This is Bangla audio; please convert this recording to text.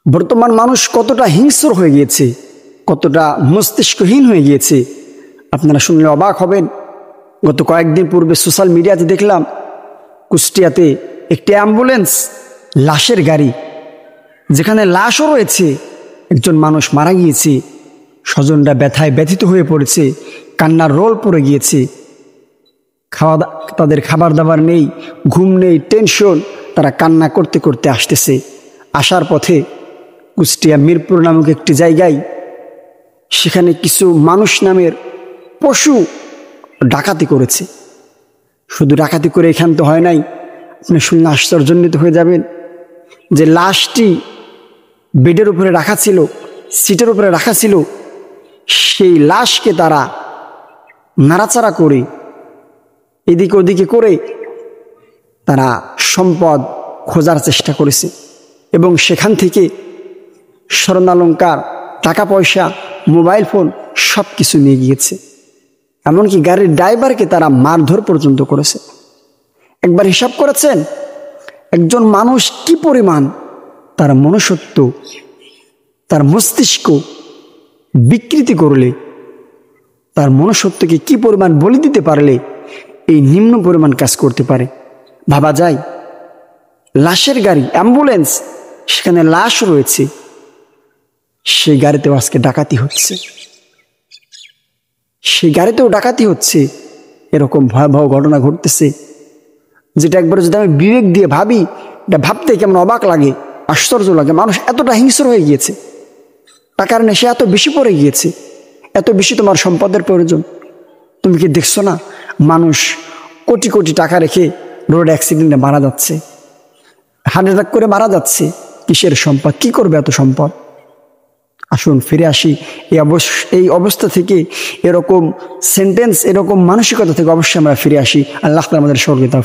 বর্তমান মানুষ কতটা হিংস্র হয়ে গিয়েছে, কতটা মস্তিষ্কহীন হয়ে গিয়েছে আপনারা শুনলে অবাক হবেন। গত কয়েকদিন পূর্বে সোশ্যাল মিডিয়াতে দেখলাম কুষ্টিয়াতে একটি অ্যাম্বুলেন্স লাশের গাড়ি, যেখানে লাশও রয়েছে, একজন মানুষ মারা গিয়েছে। স্বজনরা ব্যথায় ব্যথিত হয়ে পড়েছে, কান্নার রোল পড়ে গিয়েছে। তাদের খাবার দাবার নেই, ঘুম নেই, টেনশন। তারা কান্না করতে করতে আসতেছে। আসার পথে কুষ্টিয়া মিরপুর নামক একটি জায়গায় সেখানে কিছু মানুষ নামের পশু ডাকাতি করেছে। শুধু ডাকাতি করে এখান তো হয় নাই, আপনি শুনলে আশ্চর্যান্বিত হয়ে যাবেন যে লাশটি বেডের উপরে রাখা ছিল, সিটের উপরে রাখা ছিল। সেই লাশকে তারা নাড়াচাড়া করে এদিকে ওদিকে করে তারা সম্পদ খোঁজার চেষ্টা করেছে এবং সেখান থেকে স্বর্ণালংকার, টাকা পয়সা, মোবাইল ফোন সব কিছু নিয়ে গিয়েছে। এমনকি গাড়ির ড্রাইভারকে তারা মারধর পর্যন্ত করেছে। একবার হিসাব করেছেন একজন মানুষ কি পরিমাণ তার মনুষ্যত্ব, তার মস্তিষ্ক বিকৃতি করলে, তার মনুষ্যত্বকে কি পরিমাণ বলি দিতে পারলে এই নিম্ন পরিমাণ কাজ করতে পারে। ভাবা যায় লাশের গাড়ি, অ্যাম্বুলেন্স, সেখানে লাশ রয়েছে, সেই গাড়িতেও আজকে ডাকাতি হচ্ছে, সেই গাড়িতেও ডাকাতি হচ্ছে। এরকম ভয়াবহ ঘটনা ঘটতেছে যেটা একবার যদি আমি বিবেক দিয়ে ভাবি, এটা ভাবতে কেমন অবাক লাগে, আশ্চর্য লাগে। মানুষ এতটা হিংস্র হয়ে গিয়েছে, টাকার নেশে এত বেশি পড়ে গিয়েছে, এত বেশি তোমার সম্পদের প্রয়োজন। তুমি কি দেখছো না মানুষ কোটি কোটি টাকা রেখে রোড অ্যাক্সিডেন্টে মারা যাচ্ছে, হার্ট অ্যাটাক করে মারা যাচ্ছে? কিসের সম্পদ? কি করবে এত সম্পদ? আসুন ফিরে আসি এই অবস্থা থেকে, এরকম সেন্টেন্স, এরকম মানসিকতা থেকে অবশ্যই আমরা ফিরে আসি। আল্লাহ আমাদের সহযোগিতা।